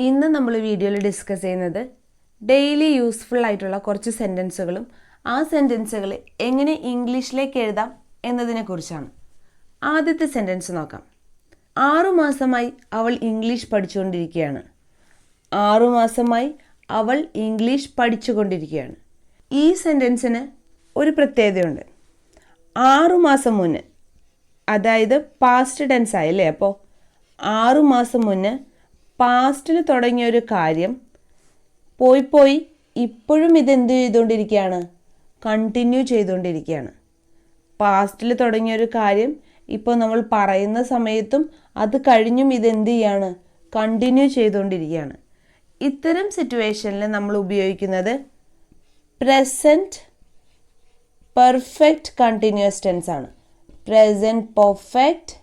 ഇന്ന് നമ്മൾ വീഡിയോയിൽ ഡിസ്കസ് ചെയ്യുന്നത് ഡെയിലി യൂസ്ഫുൾ ആയിട്ടുള്ള കുറച്ച് സെൻറ്റൻസുകളും ആ സെൻറ്റൻസുകൾ എങ്ങനെ ഇംഗ്ലീഷിലേക്ക് എഴുതാം എന്നതിനെക്കുറിച്ചാണ്. ആദ്യത്തെ സെൻറ്റൻസ് നോക്കാം. 6 മാസമായി അവൾ ഇംഗ്ലീഷ് പഠിച്ചുകൊണ്ടിരിക്കുകയാണ്. 6 മാസമായി അവൾ ഇംഗ്ലീഷ് പഠിച്ചുകൊണ്ടിരിക്കുകയാണ്. ഈ സെൻറ്റൻസിന് ഒരു പ്രത്യേകതയുണ്ട്. 6 മാസം മുന്നേ, അതായത് പാസ്റ്റ് ടെൻസ് ആയല്ലേ, അപ്പോൾ 6 മാസം മുന്നേ പാസ്റ്റിൽ തുടങ്ങിയ ഒരു കാര്യം പോയി ഇപ്പോഴും ഇതെന്ത് ചെയ്തുകൊണ്ടിരിക്കുകയാണ്? കണ്ടിന്യൂ ചെയ്തുകൊണ്ടിരിക്കുകയാണ്. പാസ്റ്റിൽ തുടങ്ങിയ ഒരു കാര്യം ഇപ്പോൾ നമ്മൾ പറയുന്ന സമയത്തും അത് കഴിഞ്ഞും ഇതെന്ത് ചെയ്യാണ്? കണ്ടിന്യൂ ചെയ്തുകൊണ്ടിരിക്കുകയാണ്. ഇത്തരം സിറ്റുവേഷനിൽ നമ്മൾ ഉപയോഗിക്കുന്നത് പ്രസൻറ്റ് പെർഫെക്റ്റ് കണ്ടിന്യൂസ് ടെൻസ് ആണ്. പ്രസൻറ്റ് പെർഫെക്റ്റ്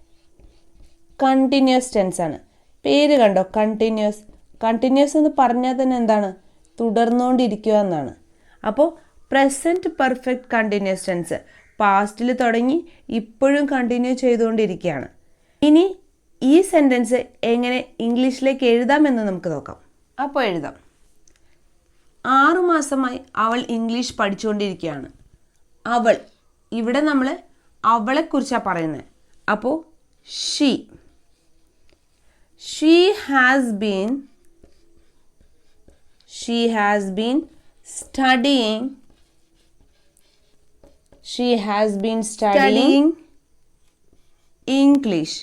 കണ്ടിന്യൂസ് ടെൻസ് ആണ്. പേര് കണ്ടോ, കണ്ടിന്യൂസ്. കണ്ടിന്യൂസ് എന്ന് പറഞ്ഞാൽ തന്നെ എന്താണ്? തുടർന്നുകൊണ്ടിരിക്കുക എന്നാണ്. അപ്പോൾ പ്രസൻറ്റ് പെർഫെക്റ്റ് കണ്ടിന്യൂസ് ടെൻസ് പാസ്റ്റിൽ തുടങ്ങി ഇപ്പോഴും കണ്ടിന്യൂ ചെയ്തുകൊണ്ടിരിക്കുകയാണ്. ഇനി ഈ സെൻറ്റൻസ് എങ്ങനെ ഇംഗ്ലീഷിലേക്ക് എഴുതാമെന്ന് നമുക്ക് നോക്കാം. അപ്പോൾ എഴുതാം. 6 മാസമായി അവൾ ഇംഗ്ലീഷ് പഠിച്ചുകൊണ്ടിരിക്കുകയാണ്. അവൾ, ഇവിടെ നമ്മൾ അവളെക്കുറിച്ചാണ് പറയുന്നത്. അപ്പോൾ she has been studying English.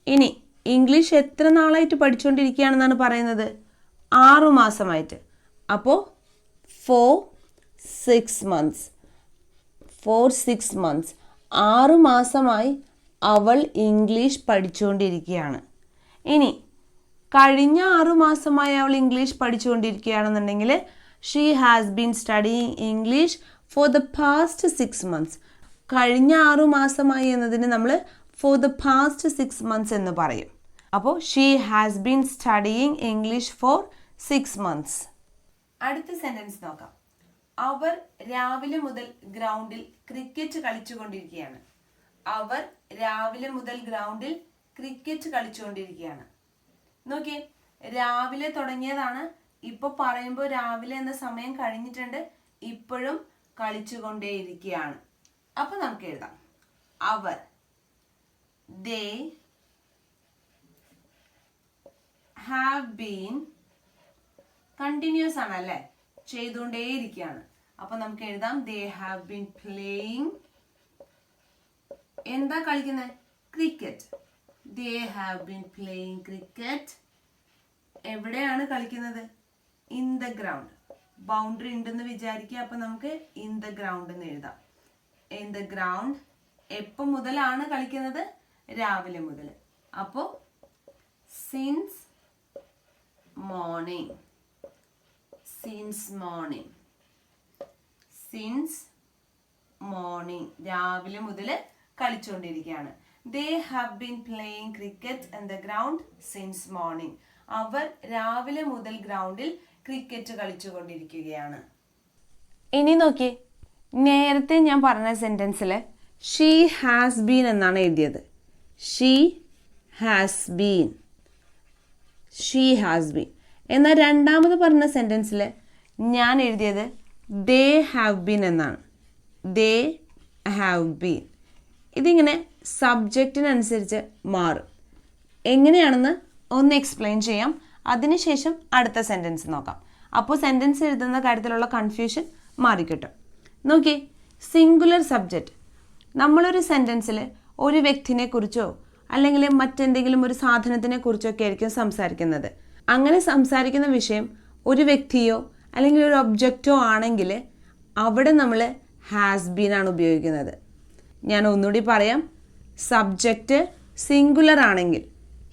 ഇനി ഇംഗ്ലീഷ് എത്ര നാളായിട്ട് പഠിച്ചുകൊണ്ടിരിക്കുകയാണെന്നാണ് പറയുന്നത്? 6 മാസമായിട്ട്. അപ്പോൾ 6 months. 6 മാസമായി അവൾ ഇംഗ്ലീഷ് പഠിച്ചുകൊണ്ടിരിക്കുകയാണ്. ഇനി കഴിഞ്ഞ 6 മാസമായി അവൾ ഇംഗ്ലീഷ് പഠിച്ചുകൊണ്ടിരിക്കുകയാണെന്നുണ്ടെങ്കിൽ she has been studying English for the past 6 months. കഴിഞ്ഞ 6 മാസമായി എന്നതിന് നമ്മൾ ഫോർ ദ പാസ്റ്റ് 6 months എന്ന് പറയും. അപ്പോൾ she has been studying English four 6 months. അടുത്ത സെൻറ്റൻസ് നോക്കാം. അവർ രാവിലെ മുതൽ ഗ്രൗണ്ടിൽ ക്രിക്കറ്റ് കളിച്ചുകൊണ്ടിരിക്കുകയാണ്. അവർ രാവിലെ മുതൽ ഗ്രൗണ്ടിൽ ക്രിക്കറ്റ് കളിച്ചുകൊണ്ടിരിക്കുകയാണ്. നോക്കിയേ, രാവിലെ തുടങ്ങിയതാണ്. ഇപ്പോൾ പറയുമ്പോൾ രാവിലെ എന്ന സമയം കഴിഞ്ഞിട്ടുണ്ട്. ഇപ്പോഴും കളിച്ചുകൊണ്ടേയിരിക്കുകയാണ്. അപ്പൊ നമുക്ക് എഴുതാം. അവർ, they have been, കണ്ടിന്യൂസ് ആണല്ലേ, ചെയ്തുകൊണ്ടേയിരിക്കുകയാണ്. അപ്പൊ നമുക്ക് എഴുതാം they have been playing. എന്താ കളിക്കുന്നത്? Cricket. They have been playing cricket. എവിടെയാണ് കളിക്കുന്നത്? In the ground. ബൗണ്ടറി ഉണ്ടെന്ന് വിചാരിക്കുക. അപ്പൊ നമുക്ക് ഇൻ ദ ഗ്രൗണ്ട് എന്ന് എഴുതാം. In the ground. എപ്പോൾ മുതലാണ് കളിക്കുന്നത്? രാവിലെ മുതൽ. അപ്പോൾ സിൻസ് മോർണിംഗ്. രാവിലെ മുതൽ കളിച്ചുകൊണ്ടിരിക്കുകയാണ്. They have been playing cricket in the ground since morning. അവർ രാവിലെ മുതൽ ഗ്രൗണ്ടിൽ ക്രിക്കറ്റ് കളിച്ചുകൊണ്ടിരിക്കുകയാണ്. ഇനി നോക്കി, നേരത്തെ ഞാൻ പറഞ്ഞ സെന്റൻസിൽ ഷീ ഹാസ് ബീൻ എന്നാണ് എഴുതിയത്. She has been. എന്നാൽ രണ്ടാമത് പറഞ്ഞ സെന്റൻസിൽ ഞാൻ എഴുതിയത് ദേ ഹാവ് ബീൻ എന്നാണ്. ദേ ഹാവ് ബീൻ. ഇതിങ്ങനെ സബ്ജക്റ്റിനനുസരിച്ച് മാറും. എങ്ങനെയാണെന്ന് ഒന്ന് എക്സ്പ്ലെയിൻ ചെയ്യാം. അതിനുശേഷം അടുത്ത സെൻറ്റൻസ് നോക്കാം. അപ്പോൾ സെൻറ്റൻസ് എഴുതുന്ന കാര്യത്തിലുള്ള കൺഫ്യൂഷൻ മാറിക്കിട്ടും. നോക്കി, സിംഗുലർ സബ്ജക്റ്റ്. നമ്മളൊരു സെൻറ്റൻസിൽ ഒരു വ്യക്തിനെ കുറിച്ചോ അല്ലെങ്കിൽ മറ്റെന്തെങ്കിലും ഒരു സാധനത്തിനെ കുറിച്ചൊക്കെ ആയിരിക്കും സംസാരിക്കുന്നത്. അങ്ങനെ സംസാരിക്കുന്ന വിഷയം ഒരു വ്യക്തിയോ അല്ലെങ്കിൽ ഒരു ഒബ്ജക്റ്റോ ആണെങ്കിൽ അവിടെ നമ്മൾ ഹാസ് ബീൻ ആണ് ഉപയോഗിക്കുന്നത്. ഞാൻ ഒന്നുകൂടി പറയാം. സബ്ജക്റ്റ് സിംഗുലർ ആണെങ്കിൽ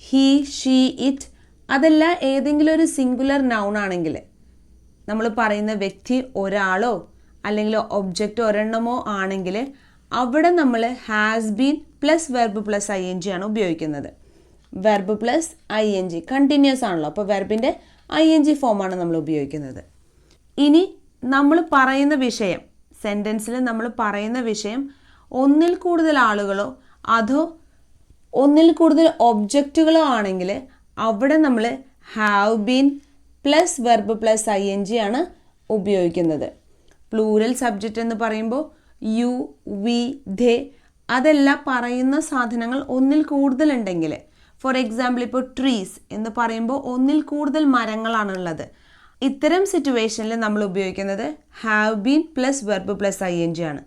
ഹി, ഷീ, ഇറ്റ്, അതല്ല ഏതെങ്കിലും ഒരു സിംഗുലർ നൗൺ ആണെങ്കിൽ നമ്മൾ പറയുന്ന വ്യക്തി ഒരാളോ അല്ലെങ്കിൽ ഒബ്ജക്റ്റ് ഒരെണ്ണമോ ആണെങ്കിൽ അവിടെ നമ്മൾ has been plus verb plus ING ആണ് ഉപയോഗിക്കുന്നത്. വെർബ് പ്ലസ് ING കണ്ടിന്യൂസ് ആണല്ലോ. അപ്പോൾ വെർബിൻ്റെ ING ഫോമാണ് നമ്മൾ ഉപയോഗിക്കുന്നത്. ഇനി നമ്മൾ പറയുന്ന വിഷയം, സെൻറ്റൻസിൽ നമ്മൾ പറയുന്ന വിഷയം ഒന്നിൽ കൂടുതൽ ആളുകളോ അതോ ഒന്നിൽ കൂടുതൽ ഒബ്ജക്റ്റുകളോ ആണെങ്കിൽ അവിടെ നമ്മൾ have been plus verb plus ING ആണ് ഉപയോഗിക്കുന്നത്. പ്ലൂറൽ സബ്ജക്റ്റ് എന്ന് പറയുമ്പോൾ യു, വി, ദേ അതെല്ലാം പറയുന്ന സാധനങ്ങൾ ഒന്നിൽ കൂടുതലുണ്ടെങ്കിൽ, ഫോർ എക്സാമ്പിൾ ഇപ്പോൾ ട്രീസ് എന്ന് പറയുമ്പോൾ ഒന്നിൽ കൂടുതൽ മരങ്ങളാണുള്ളത്. ഇത്തരം സിറ്റുവേഷനിൽ നമ്മൾ ഉപയോഗിക്കുന്നത് have been plus verb plus ING ആണ്.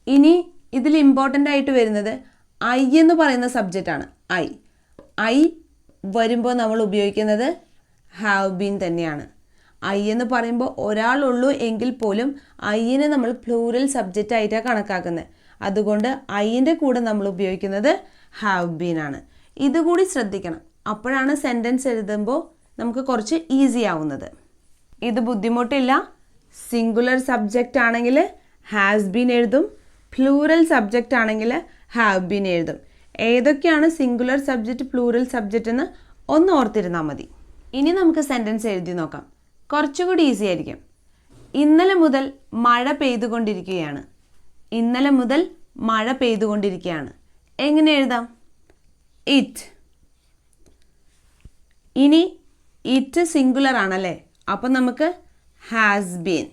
ഇനി ഇതിൽ ഇമ്പോർട്ടൻ്റ് ആയിട്ട് വരുന്നത് ഐ എന്ന് പറയുന്ന സബ്ജക്റ്റാണ്. ഐ വരുമ്പോൾ നമ്മൾ ഉപയോഗിക്കുന്നത് ഹാവ് ബീൻ തന്നെയാണ്. ഐ എന്ന് പറയുമ്പോൾ ഒരാളുള്ളൂ എങ്കിൽ പോലും ഐനെ നമ്മൾ പ്ലൂറൽ സബ്ജക്റ്റ് ആയിട്ടാണ് കണക്കാക്കുന്നത്. അതുകൊണ്ട് ഐൻ്റെ കൂടെ നമ്മൾ ഉപയോഗിക്കുന്നത് ഹാവ് ബീൻ ആണ്. ഇതുകൂടി ശ്രദ്ധിക്കണം. അപ്പോഴാണ് സെൻറ്റൻസ് എഴുതുമ്പോൾ നമുക്ക് കുറച്ച് ഈസി ആവുന്നത്. ഇത് ബുദ്ധിമുട്ടില്ല. സിംഗുലർ സബ്ജക്റ്റ് ആണെങ്കിൽ ഹാസ് ബീൻ എഴുതും, പ്ലൂറൽ സബ്ജക്റ്റ് ആണെങ്കിൽ ഹാവ് ബീൻ എഴുതും. ഏതൊക്കെയാണ് സിംഗുലർ സബ്ജക്റ്റ്, പ്ലൂറൽ സബ്ജക്റ്റ് എന്ന് ഒന്ന് ഓർത്തിരുന്നാൽ മതി. ഇനി നമുക്ക് സെൻറ്റൻസ് എഴുതി നോക്കാം. കുറച്ചുകൂടി ഈസി ആയിരിക്കും. ഇന്നലെ മുതൽ മഴ പെയ്തുകൊണ്ടിരിക്കുകയാണ്. ഇന്നലെ മുതൽ മഴ പെയ്തുകൊണ്ടിരിക്കുകയാണ്. എങ്ങനെ എഴുതാം? ഇറ്റ്. ഇനി ഇറ്റ് സിംഗുലർ ആണല്ലേ, അപ്പം നമുക്ക് has been.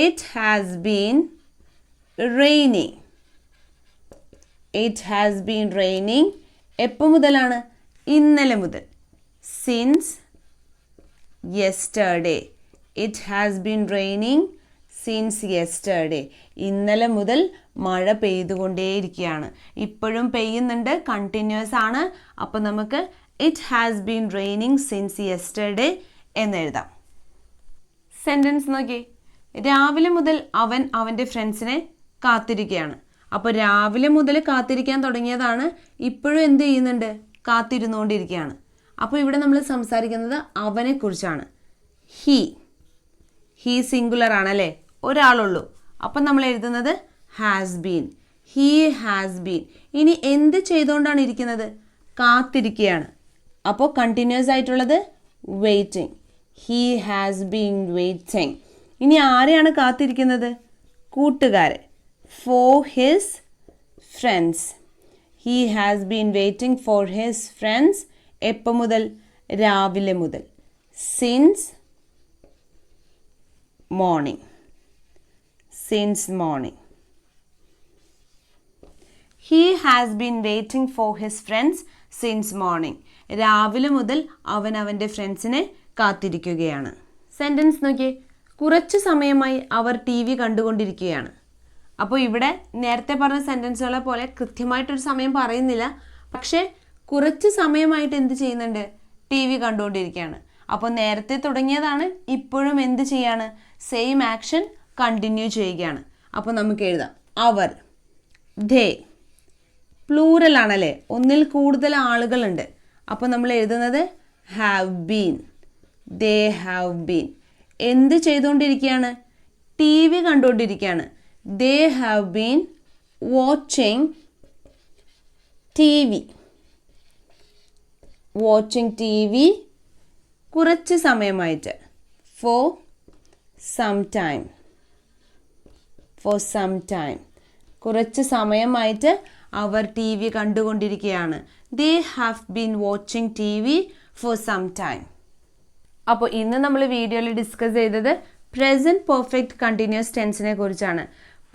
It has been raining. It has been raining എപ്പോൾ മുതലാണ്? ഇന്നലെ മുതൽ. Since yesterday. It has been raining since yesterday. ഇന്നലെ മുതൽ മഴ പെയ്തുകൊണ്ടേയിരിക്കുകയാണ്. ഇപ്പോഴും പെയ്യുന്നുണ്ട്, കണ്ടിന്യൂസ് ആണ്. അപ്പോൾ നമുക്ക് it has been raining since yesterday എന്നെഴുതാം. സെൻറ്റൻസ് നോക്കി. രാവിലെ മുതൽ അവൻ അവൻ്റെ ഫ്രണ്ട്സിനെ കാത്തിരിക്കുകയാണ്. അപ്പോൾ രാവിലെ മുതൽ കാത്തിരിക്കാൻ തുടങ്ങിയതാണ്. ഇപ്പോഴും എന്ത് ചെയ്യുന്നുണ്ട്? കാത്തിരുന്നുകൊണ്ടിരിക്കുകയാണ്. അപ്പോൾ ഇവിടെ നമ്മൾ സംസാരിക്കുന്നത് അവനെക്കുറിച്ചാണ്. ഹീ സിംഗുലർ ആണല്ലേ, ഒരാളുള്ളൂ. അപ്പം നമ്മൾ എഴുതുന്നത് has been. He has been. ഇനി എന്ത് ചെയ്തുകൊണ്ടാണ് ഇരിക്കുന്നത്? കാത്തിരിക്കുകയാണ്. അപ്പോൾ കണ്ടിന്യൂസ് ആയിട്ടുള്ളത് waiting. He has been waiting. ഇനി ആരെയാണ് കാത്തിരിക്കുന്നത്? കൂട്ടുകാരെ. For his friends. He has been waiting for his friends. എപ്പോൾ മുതൽ? രാവിലെ മുതൽ. Since morning. Since morning. He has been waiting for his friends since morning. രാവിലെ മുതൽ അവൻ അവൻ്റെ ഫ്രണ്ട്സിനെ കാത്തിരിക്കുകയാണ്. സെൻറ്റൻസ് നോക്കിയേ. കുറച്ച് സമയമായി അവർ TV കണ്ടുകൊണ്ടിരിക്കുകയാണ്. അപ്പോൾ ഇവിടെ നേരത്തെ പറഞ്ഞ സെൻറ്റൻസുകളെ പോലെ കൃത്യമായിട്ടൊരു സമയം പറയുന്നില്ല. പക്ഷേ കുറച്ച് സമയമായിട്ട് എന്ത് ചെയ്യുന്നുണ്ട്? TV കണ്ടുകൊണ്ടിരിക്കുകയാണ്. അപ്പോൾ നേരത്തെ തുടങ്ങിയതാണ്, ഇപ്പോഴും എന്ത് ചെയ്യാണ്? സെയിം ആക്ഷൻ കണ്ടിന്യൂ ചെയ്യുകയാണ്. അപ്പോൾ നമുക്ക് എഴുതാം അവർ. ദേ പ്ലൂറൽ ആണല്ലേ, ഒന്നിൽ കൂടുതൽ ആളുകളുണ്ട്. അപ്പോൾ നമ്മൾ എഴുതുന്നത് have been. They have been. എന്ത് ചെയ്തുകൊണ്ടിരിക്കുകയാണ്? TV കണ്ടുകൊണ്ടിരിക്കുകയാണ്. They have been watching TV. Watching TV കുറച്ച് സമയമായിട്ട്. For some time. For some time. കുറച്ച് സമയമായിട്ട് അവർ TV കണ്ടുകൊണ്ടിരിക്കുകയാണ്. They have been watching TV for some time. അപ്പോൾ ഇന്ന് നമ്മൾ വീഡിയോയിൽ ഡിസ്കസ് ചെയ്തത് പ്രസൻറ്റ് പെർഫെക്റ്റ് കണ്ടിന്യൂസ് ടെൻസിനെ കുറിച്ചാണ്.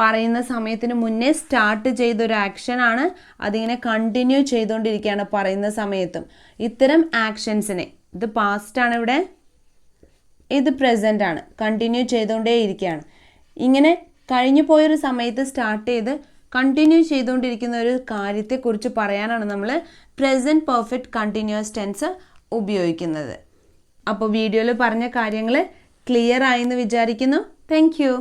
പറയുന്ന സമയത്തിന് മുന്നേ സ്റ്റാർട്ട് ചെയ്തൊരു ആക്ഷനാണ്, അതിങ്ങനെ കണ്ടിന്യൂ ചെയ്തുകൊണ്ടിരിക്കുകയാണ് പറയുന്ന സമയത്തും. ഇത്തരം ആക്ഷൻസിനെ, ഇത് പാസ്റ്റാണ് ഇവിടെ, ഇത് പ്രസൻ്റ് ആണ്, കണ്ടിന്യൂ ചെയ്തുകൊണ്ടേയിരിക്കുകയാണ്. ഇങ്ങനെ കഴിഞ്ഞു പോയൊരു സമയത്ത് സ്റ്റാർട്ട് ചെയ്ത് കണ്ടിന്യൂ ചെയ്തുകൊണ്ടിരിക്കുന്ന ഒരു കാര്യത്തെക്കുറിച്ച് പറയാനാണ് നമ്മൾ പ്രസൻറ്റ് പെർഫെക്റ്റ് കണ്ടിന്യൂസ് ടെൻസ് ഉപയോഗിക്കുന്നത്. അപ്പോൾ വീഡിയോയിൽ പറഞ്ഞ കാര്യങ്ങൾ ക്ലിയർ ആയെന്ന് വിചാരിക്കുന്നു. Thank you.